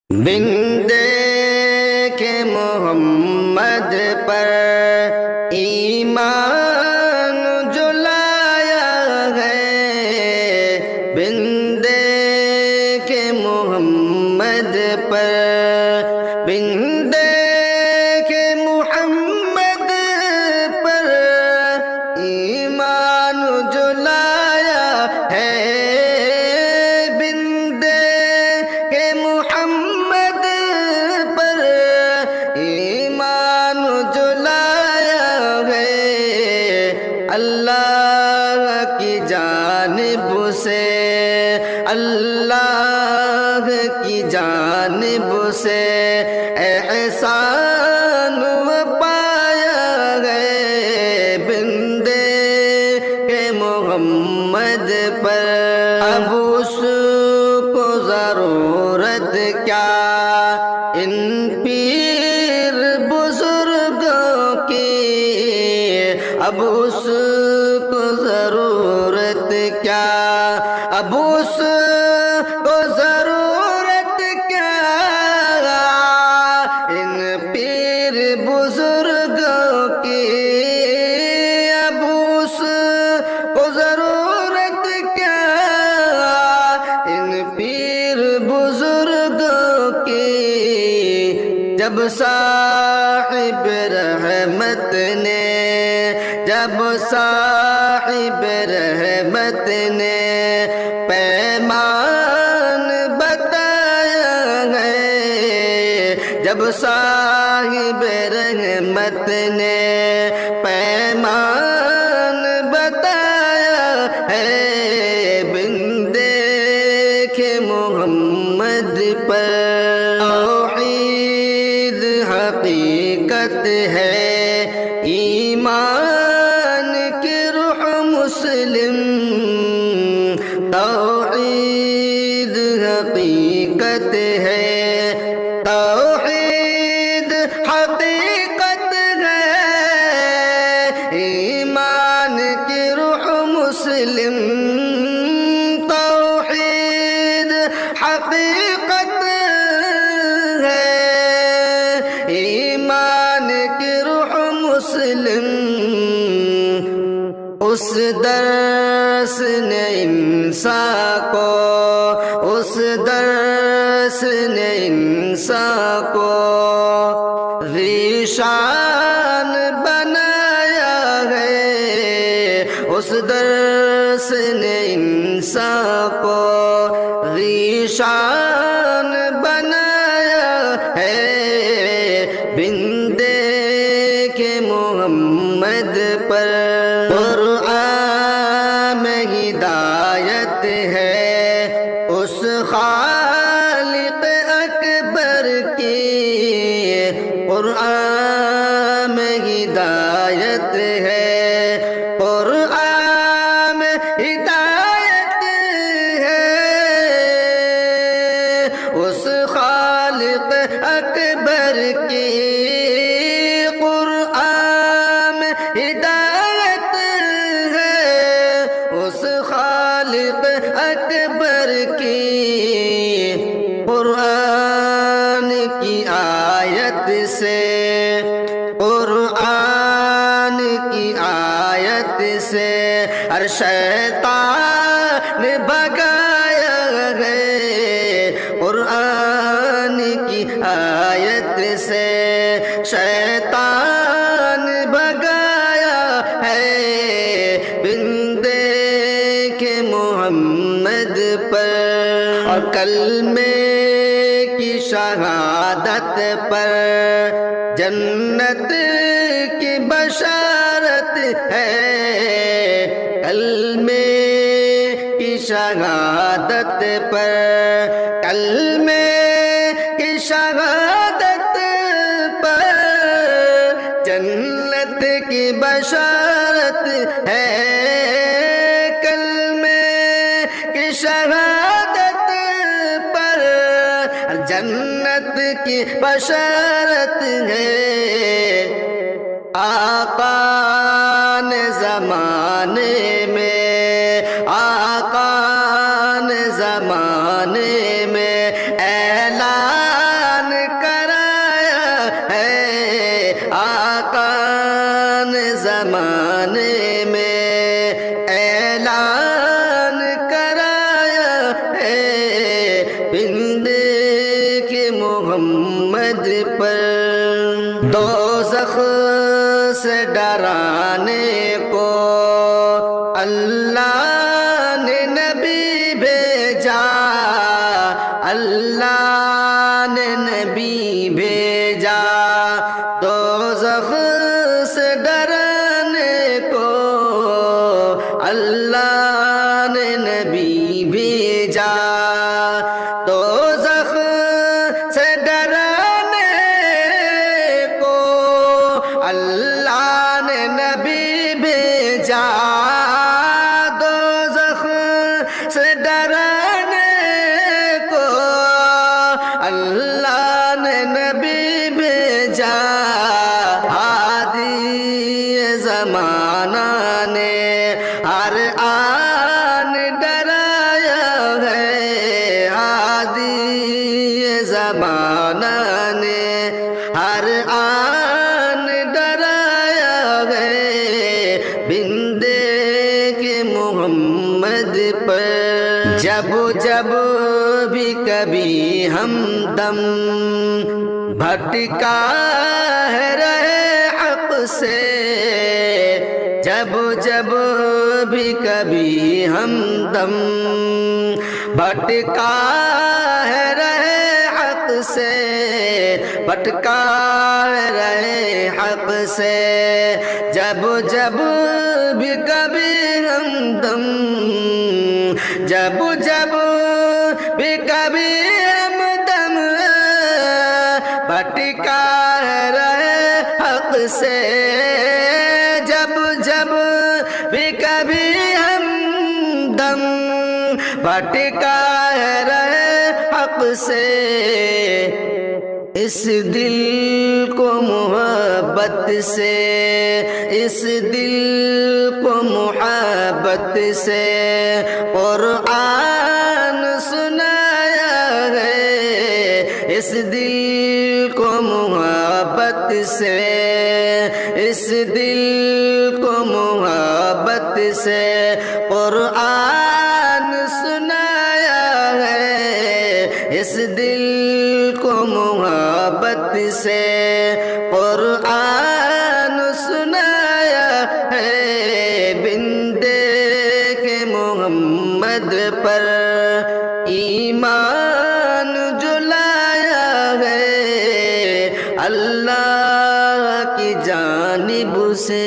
बिन देखे मोहम्मद पर ईमान जो लाया है, बिन देखे मोहम्मद पर, बिन देखे मोहम्मद पर ईमान जो लाया है, बिन देखे मोहम्मद पर ईमान जो लाया है, अल्लाह की जानिब से, अल्लाह की जानिब से एहसान पाया है, बिंदे के मोहम्मद पर। अब उसको जरूरत क्या इन पीर बुजुर्गों की, अब उसको जरूरत क्या, अब उसको जरूरत क्या इन पीर बुजुर्गों की, अब उसको जरूरत क्या इन पीर बुजुर्गों की। जब साहिब रहमत ने, जब साहिब रहमत ने पैमान बताया है, जब साहिब रहमत ने पैमान बताया है, बिन देखे मोहम्मद पर। तौहीद हकीकत है, ईमान की रूह मुस्लिम, तौहीद हकीकत है, तौहीद हकीकत है, ईमान की रूह मुस्लिम, तौहीद हकीकत है, ईमान की रूह मुस्लिम। उस दर्स ने इंसान को, उस दर्स ने इंसान को ज़ीशान बनाया है, उस दर्स ने इंसान को ज़ीशान बनाया है, बिन देखे मोहम्मद पर। कुरान में हिदायत है उस खालिक अकबर की, कुरान में हिदायत है, कुरान में हिदायत है उस खालिक अकबर की, कुरान में हिदायत उस खालिक अकबर की। कुरान की आयत से, कुरान की आयत से हर शैतान भगाया है, कुरान की आयत से शैतान भगाया है, बिन देखे मोहम्मद पर। और कलमे की शहादत पर जन्नत की बशारत है, कलमे की शहादत पर, कलमे की शहादत पर जन्नत की बशारत है, कलमे की शहादत पर जन्नत की बशारत है। आका ने ज़माने में, आका ने ज़माने में ऐलान زمانے میں اعلان کرایا ہے بندے کے محمد پر دوزخ سے ڈرانے کو اللہ نے نبی بھیجا اللہ نے نبی بھیجا دوزخ سے ڈرانے کو اللہ نے نبی بھیجا دوزخ سے ڈرانے کو اللہ نے نبی بھیجا دوزخ سے ڈرانے کو اللہ نے نبی بھیجا ہادی زمانہ نے ہر آن ڈرایا ہے ہادی زمانہ نے ہر آن ڈرایا ہے بندے کے محمد پر جب جب بھی کبھی ہم دم بھٹکا ہے رہے حق سے جب جب بھی کبھی ہم دم بھٹکا ہے رہے حق سے بھٹکا ہے رہے حق سے جب جب بھی کبھی ہم دم جب جب بھی کبھی ہم دم بھٹکا ہے رہے حق سے جب جب بھی کبھی ہم دم بھٹکا ہے رہے حق سے اس دل کو محبت سے اس دل کو محبت سے قرآن سنایا ہے اس دل کو محبت سے اس دل کو محبت سے قرآن سنایا ہے اس دل کو محبت سے قرآن سنایا ہے بندے کے محمد پر ایمان جلایا ہے اللہ کی جانب سے